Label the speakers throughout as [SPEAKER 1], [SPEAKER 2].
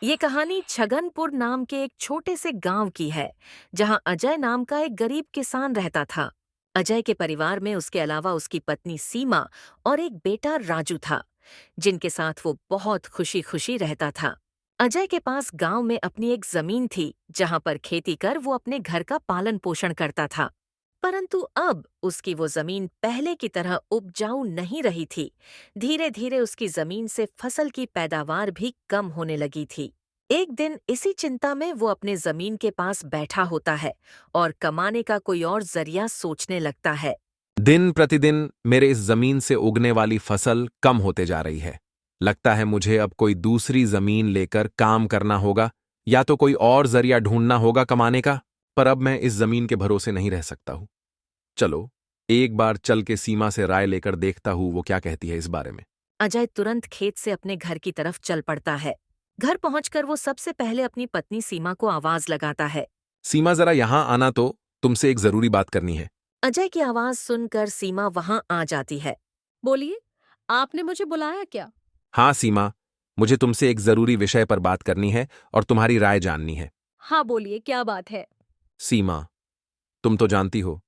[SPEAKER 1] ये कहानी छगनपुर नाम के एक छोटे से गांव की है, जहां अजय नाम का एक गरीब किसान रहता था। अजय के परिवार में उसके अलावा उसकी पत्नी सीमा और एक बेटा राजू था, जिनके साथ वो बहुत खुशी खुशी रहता था। अजय के पास गांव में अपनी एक जमीन थी, जहां पर खेती कर वो अपने घर का पालन पोषण करता था। परंतु अब उसकी वो जमीन पहले की तरह उपजाऊ नहीं रही थी। धीरे धीरे उसकी जमीन से फसल की पैदावार भी कम होने लगी थी। एक दिन इसी चिंता में वो अपने जमीन के पास बैठा होता है और कमाने का कोई और जरिया सोचने लगता है।
[SPEAKER 2] दिन प्रतिदिन मेरे इस जमीन से उगने वाली फसल कम होते जा रही है। लगता है मुझे अब कोई दूसरी जमीन लेकर काम करना होगा, या तो कोई और जरिया ढूंढना होगा कमाने का। पर अब मैं इस जमीन के भरोसे नहीं रह सकता हूं। चलो, एक बार चल के सीमा से राय लेकर देखता हूं वो क्या कहती है इस बारे में।
[SPEAKER 1] अजय तुरंत खेत से अपने घर की तरफ चल पड़ता है। घर पहुंचकर वो सबसे पहले अपनी पत्नी सीमा को आवाज लगाता है।
[SPEAKER 2] सीमा, जरा यहां आना, तो तुमसे एक जरूरी बात करनी है।
[SPEAKER 1] अजय की आवाज सुनकर सीमा वहां आ जाती है।
[SPEAKER 3] बोलिए, आपने मुझे बुलाया क्या?
[SPEAKER 2] हाँ सीमा, मुझे तुमसे एक जरूरी विषय पर बात करनी है और तुम्हारी राय जाननी है।
[SPEAKER 3] हाँ, बोलिए, क्या बात है?
[SPEAKER 2] सीमा, तुम तो जानती हो,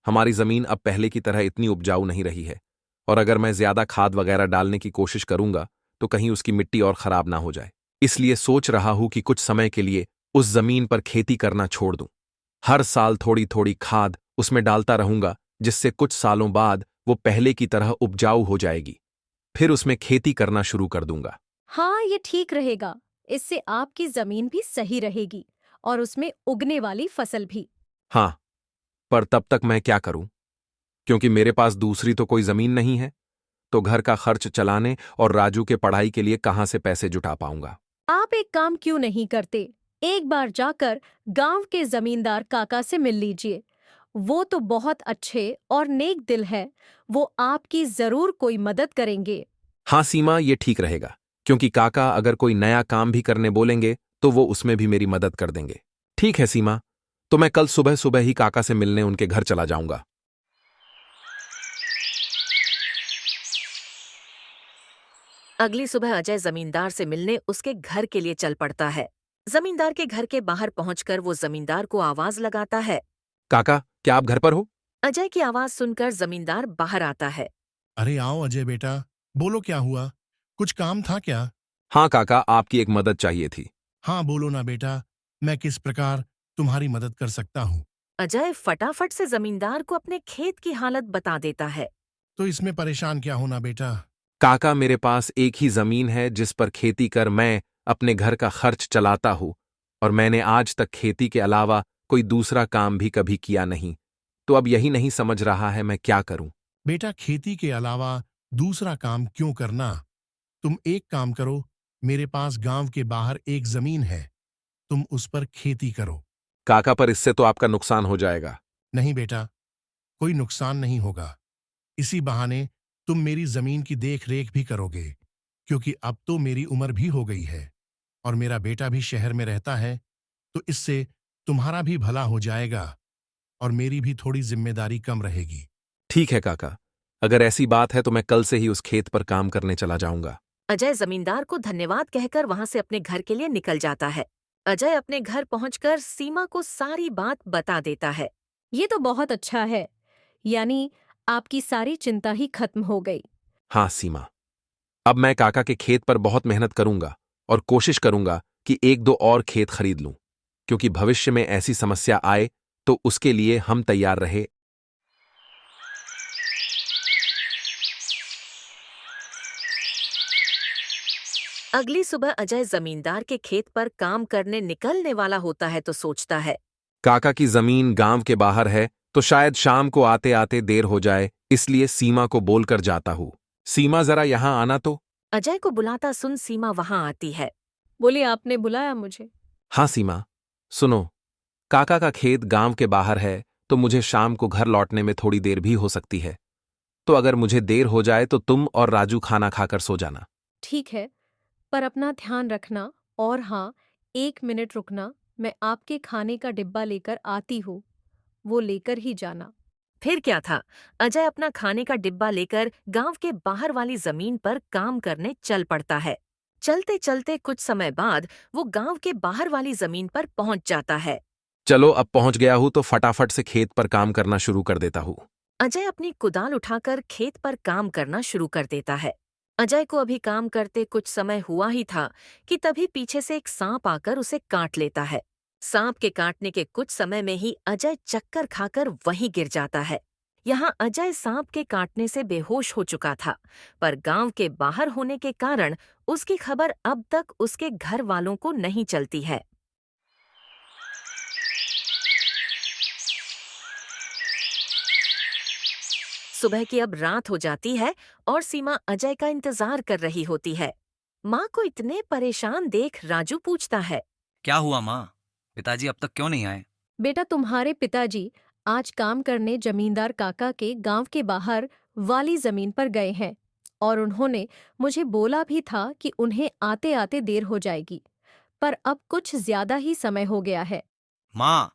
[SPEAKER 2] हमारी जमीन अब पहले की तरह इतनी उपजाऊ नहीं रही है। और अगर मैं ज्यादा खाद वगैरह डालने की कोशिश करूंगा तो कहीं उसकी मिट्टी और खराब ना हो जाए। इसलिए सोच रहा हूं कि कुछ समय के लिए उस जमीन पर खेती करना छोड़ दूं। हर साल थोड़ी थोड़ी खाद उसमें डालता रहूंगा, जिससे कुछ सालों बाद वो पहले की तरह उपजाऊ हो जाएगी। फिर उसमें खेती करना शुरू कर दूंगा।
[SPEAKER 3] हाँ, ये ठीक रहेगा। इससे आपकी जमीन भी सही रहेगी और उसमें उगने वाली फसल भी।
[SPEAKER 2] हाँ, पर तब तक मैं क्या करूं? क्योंकि मेरे पास दूसरी तो कोई जमीन नहीं है, तो घर का खर्च चलाने और राजू के पढ़ाई के लिए कहां से पैसे जुटा पाऊंगा?
[SPEAKER 3] आप एक काम क्यों नहीं करते? एक बार जाकर गांव के जमींदार काका से मिल लीजिए। वो तो बहुत अच्छे और नेक दिल है। वो आपकी जरूर कोई मदद करेंगे।
[SPEAKER 2] हाँ सीमा, ये ठीक रहेगा, क्योंकि काका अगर कोई नया काम भी करने बोलेंगे तो वो उसमें भी मेरी मदद कर देंगे। ठीक है सीमा, तो मैं कल सुबह सुबह ही काका से मिलने उनके घर चला जाऊंगा।
[SPEAKER 1] अगली सुबह अजय जमींदार से मिलने उसके घर के लिए चल पड़ता है। जमींदार के घर के बाहर पहुंचकर वो जमींदार को आवाज लगाता है।
[SPEAKER 2] काका, क्या आप घर पर हो?
[SPEAKER 1] अजय की आवाज सुनकर जमींदार बाहर आता है।
[SPEAKER 4] अरे आओ अजय बेटा, बोलो क्या हुआ? कुछ काम था क्या?
[SPEAKER 2] हाँ काका, आपकी एक मदद चाहिए थी।
[SPEAKER 4] हाँ बोलो ना बेटा, मैं किस प्रकार तुम्हारी मदद कर सकता हूँ?
[SPEAKER 1] अजय फटाफट से जमींदार को अपने खेत की हालत बता देता है।
[SPEAKER 4] तो इसमें परेशान क्या होना बेटा?
[SPEAKER 2] काका, मेरे पास एक ही जमीन है जिस पर खेती कर मैं अपने घर का खर्च चलाता हूं, और मैंने आज तक खेती के अलावा कोई दूसरा काम भी कभी किया नहीं। तो अब यही नहीं समझ रहा है मैं क्या करूं।
[SPEAKER 4] बेटा खेती के अलावा दूसरा काम क्यों करना? तुम एक काम करो, मेरे पास गांव के बाहर एक जमीन है, तुम उस पर खेती करो।
[SPEAKER 2] काका, पर इससे तो आपका नुकसान हो जाएगा।
[SPEAKER 4] नहीं बेटा, कोई नुकसान नहीं होगा। इसी बहाने तुम मेरी जमीन की देख रेख भी करोगे, क्योंकि अब तो मेरी उम्र भी हो गई है और मेरा बेटा भी शहर में रहता है। तो इससे तुम्हारा भी भला हो जाएगा और मेरी भी थोड़ी जिम्मेदारी कम रहेगी।
[SPEAKER 2] ठीक है काका, अगर ऐसी बात है तो मैं कल से ही उस खेत पर काम करने चला जाऊंगा।
[SPEAKER 1] अजय जमींदार को धन्यवाद कहकर वहां से अपने घर के लिए निकल जाता है। अजय अपने घर पहुंचकर सीमा को सारी बात बता देता है।
[SPEAKER 3] ये तो बहुत अच्छा है। यानी आपकी सारी चिंता ही खत्म हो गई।
[SPEAKER 2] हाँ सीमा, अब मैं काका के खेत पर बहुत मेहनत करूंगा और कोशिश करूंगा कि एक दो और खेत खरीद लूं, क्योंकि भविष्य में ऐसी समस्या आए तो उसके लिए हम तैयार रहे।
[SPEAKER 1] अगली सुबह अजय जमींदार के खेत पर काम करने निकलने वाला होता है तो सोचता है।
[SPEAKER 2] काका की जमीन गांव के बाहर है, तो शायद शाम को आते आते देर हो जाए, इसलिए सीमा को बोलकर जाता हूं। सीमा, जरा यहां आना तो।
[SPEAKER 1] अजय को बुलाता सुन सीमा वहां आती है।
[SPEAKER 3] बोलिए, आपने बुलाया मुझे?
[SPEAKER 2] हाँ सीमा, सुनो, काका का खेत गांव के बाहर है, तो मुझे शाम को घर लौटने में थोड़ी देर भी हो सकती है। तो अगर मुझे देर हो जाए तो तुम और राजू खाना खाकर सो जाना।
[SPEAKER 3] ठीक है, पर अपना ध्यान रखना। और हाँ, 1 मिनट रुकना। मैं आपके खाने का डिब्बा लेकर आती हूँ। वो लेकर ही जाना।
[SPEAKER 1] फिर क्या था, अजय अपना खाने का डिब्बा लेकर गांव के बाहर वाली जमीन पर काम करने चल पड़ता है। चलते चलते कुछ समय बाद वो गांव के बाहर वाली जमीन पर पहुंच जाता है।
[SPEAKER 2] चलो अब पहुंच गया हूं तो फटाफट से खेत पर काम करना शुरू कर देता हूं।
[SPEAKER 1] अजय अपनी कुदाल उठाकर खेत पर काम करना शुरू कर देता है। अजय को अभी काम करते कुछ समय हुआ ही था कि तभी पीछे से एक सांप आकर उसे काट लेता है। सांप के काटने के कुछ समय में ही अजय चक्कर खाकर वहीं गिर जाता है। यहाँ अजय सांप के काटने से बेहोश हो चुका था, पर गांव के बाहर होने के कारण उसकी खबर अब तक उसके घर वालों को नहीं चलती है। सुबह की अब रात हो जाती है और सीमा अजय का इंतजार कर रही होती है। माँ को इतने परेशान देख राजू पूछता है।
[SPEAKER 5] क्या हुआ माँ? पिताजी अब तक क्यों नहीं आए?
[SPEAKER 3] बेटा, तुम्हारे पिताजी आज काम करने जमींदार काका के गांव के बाहर वाली जमीन पर गए हैं और उन्होंने मुझे बोला भी था कि उन्हें आते आते देर हो जाएगी, पर अब कुछ ज्यादा ही समय हो गया है।
[SPEAKER 5] माँ,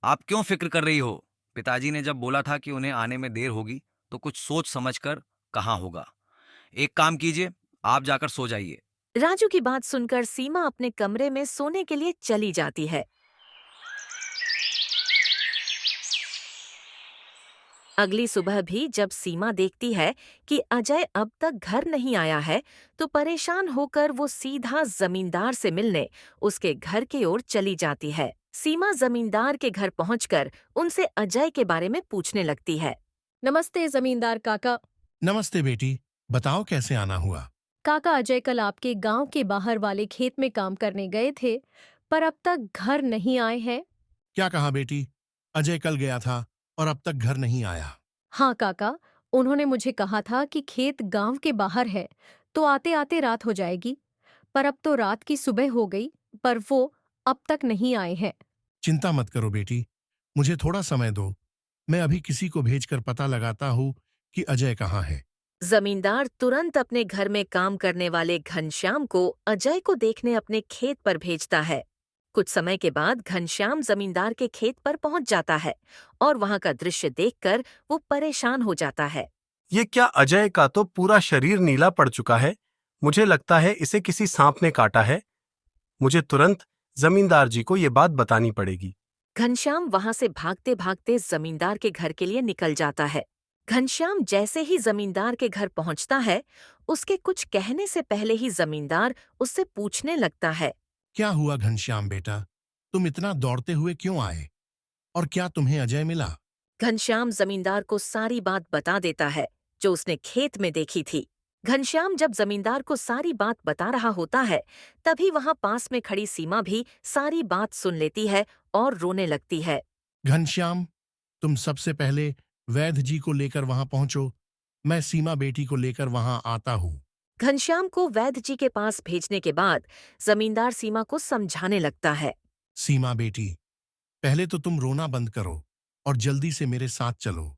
[SPEAKER 5] आप क्यों फिक्र कर रही हो? पिताजी ने जब बोला था कि उन्हें आने में देर होगी तो कुछ सोच समझकर कहाँ होगा। एक काम कीजिए, आप जाकर सो जाइए।
[SPEAKER 1] राजू की बात सुनकर सीमा अपने कमरे में सोने के लिए चली जाती है। अगली सुबह भी जब सीमा देखती है कि अजय अब तक घर नहीं आया है, तो परेशान होकर वो सीधा जमींदार से मिलने उसके घर की ओर चली जाती है। सीमा जमींदार के घर पहुंचकर उनसे अजय के बारे में पूछने लगती है।
[SPEAKER 3] नमस्ते जमींदार काका।
[SPEAKER 4] नमस्ते बेटी, बताओ कैसे आना हुआ।
[SPEAKER 3] काका, अजय कल आपके गांव के बाहर वाले खेत में काम करने गए थे, पर अब तक घर नहीं आए हैं।
[SPEAKER 4] क्या कहा बेटी? अजय कल गया था और अब तक घर नहीं आया।
[SPEAKER 3] हाँ काका, उन्होंने मुझे कहा था कि खेत गांव के बाहर है तो आते आते रात हो जाएगी, पर अब तो रात की सुबह हो गई, पर वो अब तक नहीं आए हैं।
[SPEAKER 4] चिंता मत करो बेटी, मुझे थोड़ा समय दो। मैं अभी किसी को भेजकर पता लगाता हूँ कि अजय कहाँ है।
[SPEAKER 1] जमींदार तुरंत अपने घर में काम करने वाले घनश्याम को अजय को देखने अपने खेत पर भेजता है। कुछ समय के बाद घनश्याम जमींदार के खेत पर पहुंच जाता है और वहां का दृश्य देखकर वो परेशान हो जाता है।
[SPEAKER 6] ये क्या, अजय का तो पूरा शरीर नीला पड़ चुका है। मुझे लगता है इसे किसी सांप ने काटा है। मुझे तुरंत जमींदार जी को ये बात बतानी पड़ेगी।
[SPEAKER 1] घनश्याम वहां से भागते भागते जमींदार के घर के लिए निकल जाता है। घनश्याम जैसे ही जमींदार के घर पहुंचता है, उसके कुछ कहने से पहले ही जमींदार उससे पूछने लगता है।
[SPEAKER 4] क्या हुआ घनश्याम बेटा, तुम इतना दौड़ते हुए क्यों आए? और क्या तुम्हें अजय मिला?
[SPEAKER 1] घनश्याम जमींदार को सारी बात बता देता है जो उसने खेत में देखी थी। घनश्याम जब जमींदार को सारी बात बता रहा होता है, तभी वहां पास में खड़ी सीमा भी सारी बात सुन लेती है और रोने लगती है।
[SPEAKER 4] घनश्याम, तुम सबसे पहले वैद्य जी को लेकर वहां पहुंचो। मैं सीमा बेटी को लेकर वहां आता हूँ।
[SPEAKER 1] घनश्याम को वैद्य जी के पास भेजने के बाद जमींदार सीमा को समझाने लगता है।
[SPEAKER 4] सीमा बेटी, पहले तो तुम रोना बंद करो और जल्दी से मेरे साथ चलो,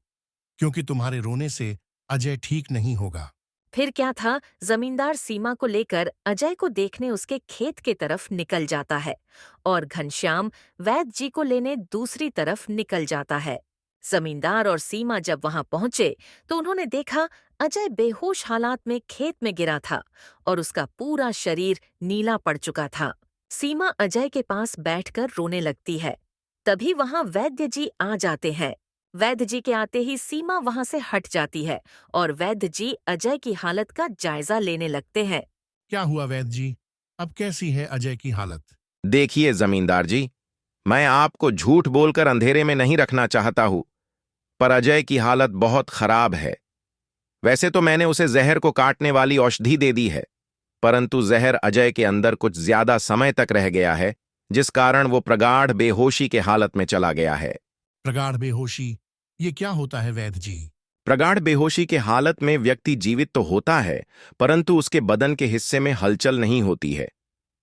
[SPEAKER 4] क्योंकि तुम्हारे रोने से अजय ठीक नहीं होगा।
[SPEAKER 1] फिर क्या था, जमींदार सीमा को लेकर अजय को देखने उसके खेत के तरफ निकल जाता है और घनश्याम वैद्य जी को लेने दूसरी तरफ निकल जाता है। जमींदार और सीमा जब वहां पहुंचे तो उन्होंने देखा अजय बेहोश हालात में खेत में गिरा था और उसका पूरा शरीर नीला पड़ चुका था। सीमा अजय के पास बैठकर रोने लगती है। तभी वहां वैद्य जी आ जाते हैं। वैद्य जी के आते ही सीमा वहां से हट जाती है और वैद्य जी अजय की हालत का जायजा लेने लगते हैं।
[SPEAKER 4] क्या हुआ वैद्य जी, अब कैसी है अजय की हालत?
[SPEAKER 2] देखिए जमींदार जी, मैं आपको झूठ बोलकर अंधेरे में नहीं रखना चाहता हूं, पर अजय की हालत बहुत खराब है। वैसे तो मैंने उसे जहर को काटने वाली औषधि दे दी है, परंतु जहर अजय के अंदर कुछ ज्यादा समय तक रह गया है, जिस कारण वो प्रगाढ़ बेहोशी के हालत में चला गया है।
[SPEAKER 4] प्रगाढ़ बेहोशी, ये क्या होता है वैद्य जी?
[SPEAKER 2] प्रगाढ़ बेहोशी के हालत में व्यक्ति जीवित तो होता है, परंतु उसके बदन के हिस्से में हलचल नहीं होती है,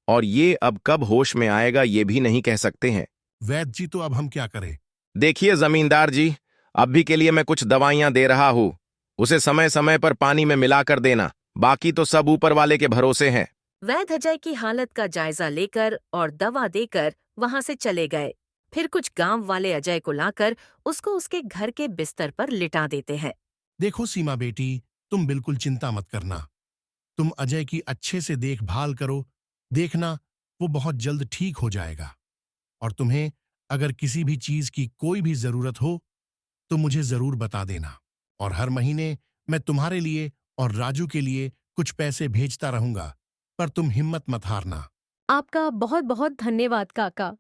[SPEAKER 2] और ये अब कब होश में आएगा ये भी नहीं कह सकते हैं।
[SPEAKER 4] वैद्य जी, तो अब हम क्या करें?
[SPEAKER 2] देखिए जमींदार जी, अभी के लिए मैं कुछ दवाइयां दे रहा हूं, उसे समय समय पर पानी में मिलाकर देना, बाकी तो सब ऊपर वाले के भरोसे हैं।
[SPEAKER 1] वैद्य अजय की हालत का जायजा लेकर और दवा देकर वहां से चले गए। फिर कुछ गांव वाले अजय को लाकर उसको उसके घर के बिस्तर पर लिटा देते हैं।
[SPEAKER 4] देखो सीमा बेटी, तुम बिल्कुल चिंता मत करना। तुम अजय की अच्छे से देखभाल करो, देखना वो बहुत जल्द ठीक हो जाएगा। और तुम्हें अगर किसी भी चीज की कोई भी जरूरत हो तो मुझे जरूर बता देना। और हर महीने मैं तुम्हारे लिए और राजू के लिए कुछ पैसे भेजता रहूंगा, पर तुम हिम्मत मत हारना।
[SPEAKER 3] आपका बहुत बहुत धन्यवाद काका।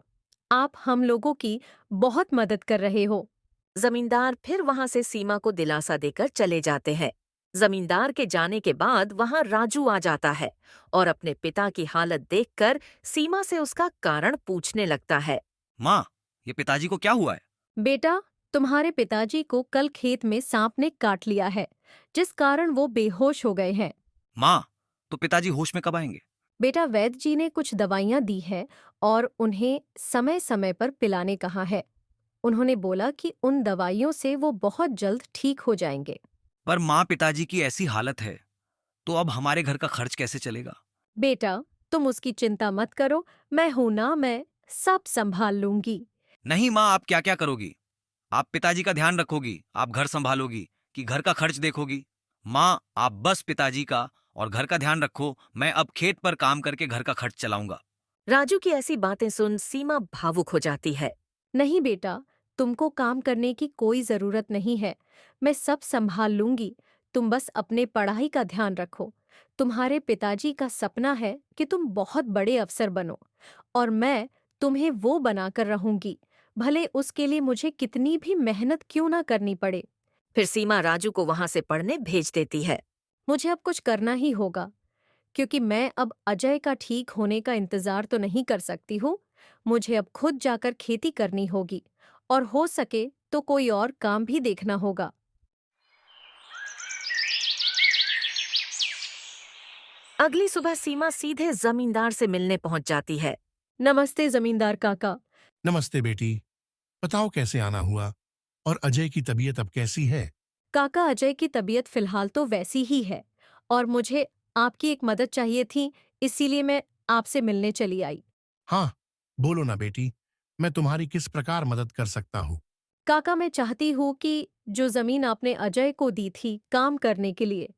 [SPEAKER 3] आप हम लोगों की बहुत मदद कर रहे हो।
[SPEAKER 1] जमींदार फिर वहां से सीमा को दिलासा देकर चले जाते हैं। जमींदार के जाने के बाद वहां राजू आ जाता है और अपने पिता की हालत देखकर सीमा से उसका कारण पूछने लगता है।
[SPEAKER 5] माँ, ये पिताजी को क्या हुआ है?
[SPEAKER 3] बेटा, तुम्हारे पिताजी को कल खेत में सांप ने काट लिया है, जिस कारण वो बेहोश हो गए हैं।
[SPEAKER 5] माँ, तो पिताजी होश में कब आएंगे?
[SPEAKER 3] बेटा, वैद्य जी ने कुछ दवाइयाँ दी है और उन्हें समय समय पर पिलाने कहा है। उन्होंने बोला कि उन दवाइयों से वो बहुत जल्द ठीक हो जाएंगे।
[SPEAKER 5] पर माँ, पिताजी की ऐसी हालत है तो अब हमारे घर का खर्च कैसे चलेगा?
[SPEAKER 3] बेटा, तुम उसकी चिंता मत करो, मैं हूं ना, मैं सब संभाल लूंगी।
[SPEAKER 5] नहीं माँ, आप क्या क्या करोगी? आप पिताजी का ध्यान रखोगी, आप घर संभालोगी कि घर का खर्च देखोगी? माँ, आप बस पिताजी का और घर का ध्यान रखो, मैं अब खेत पर काम करके घर का खर्च चलाऊंगा।
[SPEAKER 1] राजू की ऐसी बातें सुन सीमा भावुक हो जाती है।
[SPEAKER 3] नहीं बेटा, तुमको काम करने की कोई जरूरत नहीं है, मैं सब संभाल लूंगी। तुम बस अपने पढ़ाई का ध्यान रखो। तुम्हारे पिताजी का सपना है कि तुम बहुत बड़े अफसर बनो, और मैं तुम्हें वो बनाकर रहूंगी, भले उसके लिए मुझे कितनी भी मेहनत क्यों ना करनी पड़े।
[SPEAKER 1] फिर सीमा राजू को वहां से पढ़ने भेज देती है।
[SPEAKER 3] मुझे अब कुछ करना ही होगा, क्योंकि मैं अब अजय का ठीक होने का इंतजार तो नहीं कर सकती हूँ। मुझे अब खुद जाकर खेती करनी होगी, और हो सके तो कोई और काम भी देखना होगा।
[SPEAKER 1] अगली सुबह सीमा सीधे जमींदार से मिलने पहुंच जाती है।
[SPEAKER 3] नमस्ते जमींदार काका।
[SPEAKER 4] नमस्ते बेटी, बताओ कैसे आना हुआ और अजय की तबीयत अब कैसी है?
[SPEAKER 3] काका, अजय की तबीयत फिलहाल तो वैसी ही है, और मुझे आपकी एक मदद चाहिए थी, इसीलिए मैं आपसे मिलने चली आई।
[SPEAKER 4] हाँ, बोलो ना बेटी, मैं तुम्हारी किस प्रकार मदद कर सकता हूँ?
[SPEAKER 3] काका, मैं चाहती हूँ कि जो जमीन आपने अजय को दी थी काम करने के लिए,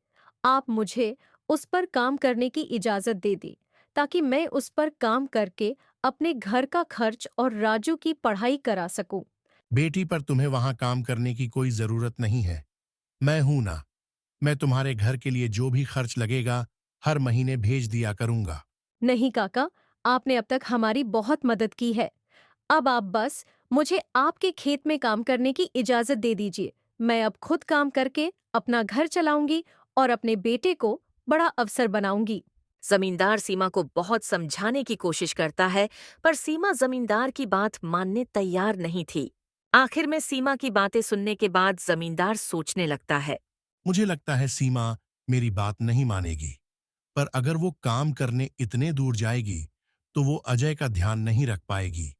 [SPEAKER 3] आप मुझे उस पर काम करने की इजाजत दे दें, ताकि मैं उस पर काम करके अपने घर का खर्च और राजू की पढ़ाई करा सकूं।
[SPEAKER 4] बेटी, पर तुम्हें वहां काम करने की कोई जरूरत नहीं है। मैं हूं ना, मैं तुम्हारे घर के लिए जो भी खर्च लगेगा हर महीने भेज दिया करूंगा।
[SPEAKER 3] नहीं काका, आपने अब तक हमारी बहुत मदद की है। अब आप बस मुझे आपके खेत में काम करने की इजाजत दे दीजिए। मैं अब खुद काम करके अपना घर चलाऊंगी और अपने बेटे को बड़ा अफसर बनाऊंगी।
[SPEAKER 1] जमींदार सीमा को बहुत समझाने की कोशिश करता है, पर सीमा जमींदार की बात मानने तैयार नहीं थी। आखिर में सीमा की बातें सुनने के बाद जमींदार सोचने लगता है।
[SPEAKER 4] मुझे लगता है सीमा मेरी बात नहीं मानेगी, पर अगर वो काम करने इतने दूर जाएगी तो वो अजय का ध्यान नहीं रख पाएगी।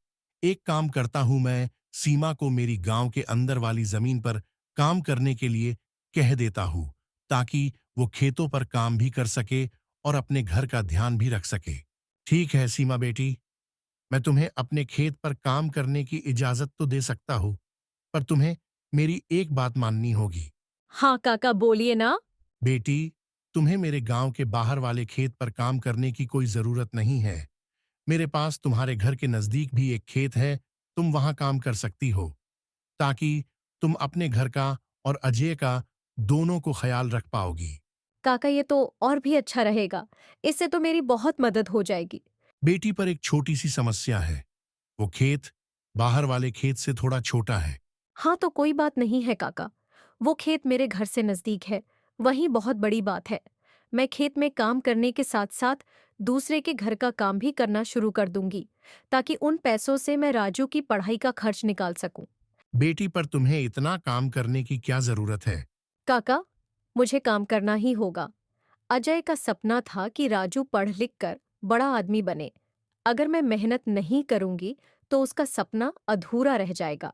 [SPEAKER 4] एक काम करता हूं, मैं सीमा को मेरी गांव के अंदर वाली जमीन पर काम करने के लिए कह देता हूं, ताकि वो खेतों पर काम भी कर सके और अपने घर का ध्यान भी रख सके। ठीक है सीमा बेटी, मैं तुम्हें अपने खेत पर काम करने की इजाजत तो दे सकता हूं, पर तुम्हें मेरी एक बात माननी होगी।
[SPEAKER 3] हाँ काका, बोलिए ना।
[SPEAKER 4] बेटी, तुम्हें मेरे गांव के बाहर वाले खेत पर काम करने की कोई जरूरत नहीं है। मेरे पास तुम्हारे घर के नजदीक भी एक खेत है, तुम वहां काम कर सकती हो, ताकि तुम अपने घर का और अजय का दोनों को ख्याल रख पाओगी।
[SPEAKER 3] काका, ये तो और भी अच्छा रहेगा, इससे तो मेरी बहुत मदद हो जाएगी।
[SPEAKER 4] बेटी, पर एक छोटी सी समस्या है। वो खेत बाहर वाले खेत से थोड़ा छोटा है।
[SPEAKER 3] हाँ, तो कोई बात नहीं है काका, वो खेत मेरे घर से नजदीक है, वही बहुत बड़ी बात है। मैं खेत में काम करने के साथ साथ दूसरे के घर का काम भी करना शुरू कर दूंगी, ताकि उन पैसों से मैं राजू की पढ़ाई का खर्च निकाल सकूं।
[SPEAKER 4] बेटी, पर तुम्हें इतना काम करने की क्या जरूरत है?
[SPEAKER 3] काका, मुझे काम करना ही होगा। अजय का सपना था कि राजू पढ़ लिख कर बड़ा आदमी बने। अगर मैं मेहनत नहीं करूंगी तो उसका सपना अधूरा रह जाएगा।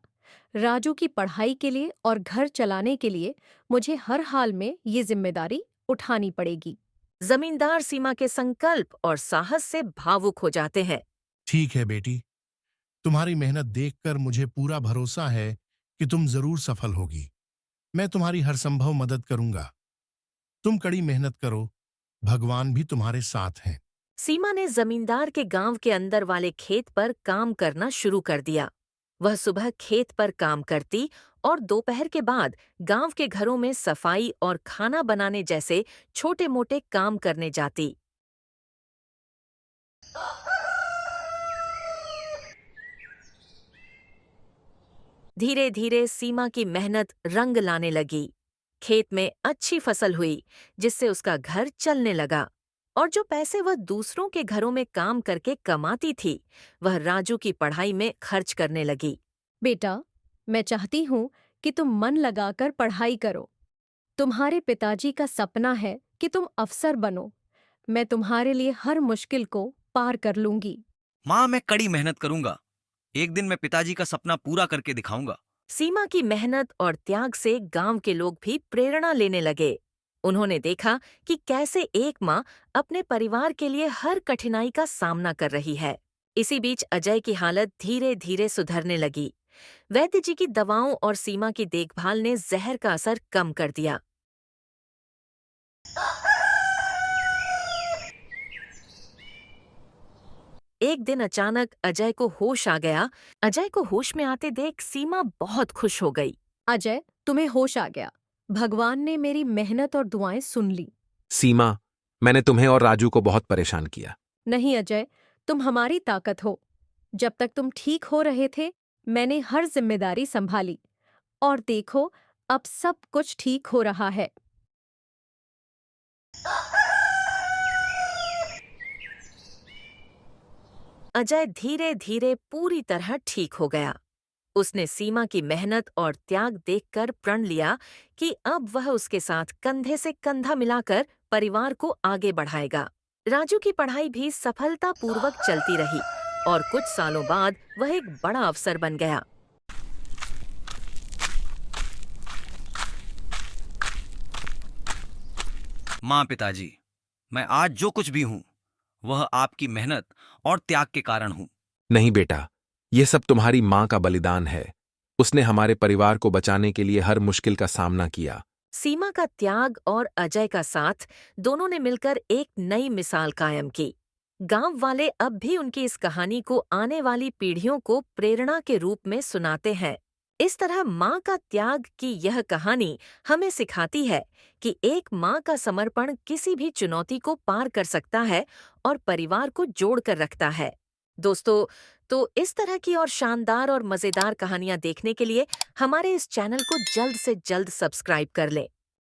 [SPEAKER 3] राजू की पढ़ाई के लिए और घर चलाने के लिए मुझे हर हाल में ये जिम्मेदारी उठानी पड़ेगी।
[SPEAKER 1] जमींदार सीमा के संकल्प और साहस से भावुक हो जाते हैं।
[SPEAKER 4] ठीक है बेटी, तुम्हारी मेहनत देखकर मुझे पूरा भरोसा है कि तुम जरूर सफल होगी। मैं तुम्हारी हर संभव मदद करूंगा। तुम कड़ी मेहनत करो, भगवान भी तुम्हारे साथ हैं।
[SPEAKER 1] सीमा ने जमींदार के गांव के अंदर वाले खेत पर काम करना शुरू कर दिया। वह सुबह खेत पर काम करती और दोपहर के बाद गांव के घरों में सफाई और खाना बनाने जैसे छोटे-मोटे काम करने जाती। धीरे धीरे सीमा की मेहनत रंग लाने लगी। खेत में अच्छी फसल हुई, जिससे उसका घर चलने लगा। और जो पैसे वह दूसरों के घरों में काम करके कमाती थी, वह राजू की पढ़ाई में खर्च करने लगी।
[SPEAKER 3] बेटा, मैं चाहती हूँ कि तुम मन लगाकर पढ़ाई करो। तुम्हारे पिताजी का सपना है कि तुम अफसर बनो। मैं तुम्हारे लिए हर मुश्किल को पार कर लूंगी।
[SPEAKER 5] माँ, मैं कड़ी मेहनत करूंगा। एक दिन मैं पिताजी का सपना पूरा करके दिखाऊंगा।
[SPEAKER 1] सीमा की मेहनत और त्याग से गांव के लोग भी प्रेरणा लेने लगे। उन्होंने देखा कि कैसे एक माँ अपने परिवार के लिए हर कठिनाई का सामना कर रही है। इसी बीच अजय की हालत धीरे धीरे सुधरने लगी। वैद्य जी की दवाओं और सीमा की देखभाल ने जहर का असर कम कर दिया। एक दिन अचानक अजय को होश आ गया। अजय को होश में आते देख सीमा बहुत खुश हो गई।
[SPEAKER 3] अजय, तुम्हें होश आ गया। भगवान ने मेरी मेहनत और दुआएं सुन ली।
[SPEAKER 2] सीमा, मैंने तुम्हें और राजू को बहुत परेशान किया।
[SPEAKER 3] नहीं अजय, तुम हमारी ताकत हो। जब तक तुम ठीक हो रहे थे, मैंने हर जिम्मेदारी संभाली। और देखो, अब सब कुछ ठीक हो रहा है।
[SPEAKER 1] अजय धीरे धीरे पूरी तरह ठीक हो गया। उसने सीमा की मेहनत और त्याग देखकर प्रण लिया कि अब वह उसके साथ कंधे से कंधा मिलाकर परिवार को आगे बढ़ाएगा। राजू की पढ़ाई भी सफलतापूर्वक चलती रही और कुछ सालों बाद वह एक बड़ा अफसर बन गया।
[SPEAKER 5] माँ, पिताजी, मैं आज जो कुछ भी हूँ वह आपकी मेहनत और त्याग के कारण हूँ।
[SPEAKER 2] नहीं बेटा, यह सब तुम्हारी माँ का बलिदान है। उसने हमारे परिवार को बचाने के लिए हर मुश्किल का सामना किया।
[SPEAKER 1] सीमा का त्याग और अजय का साथ दोनों ने मिलकर एक नई मिसाल कायम की। गांव वाले अब भी उनकी इस कहानी को आने वाली पीढ़ियों को प्रेरणा के रूप में सुनाते हैं। इस तरह माँ का त्याग की यह कहानी हमें सिखाती है कि एक माँ का समर्पण किसी भी चुनौती को पार कर सकता है और परिवार को जोड़ कर रखता है। दोस्तों, तो इस तरह की और शानदार और मज़ेदार कहानियाँ देखने के लिए हमारे इस चैनल को जल्द से जल्द सब्सक्राइब कर लें।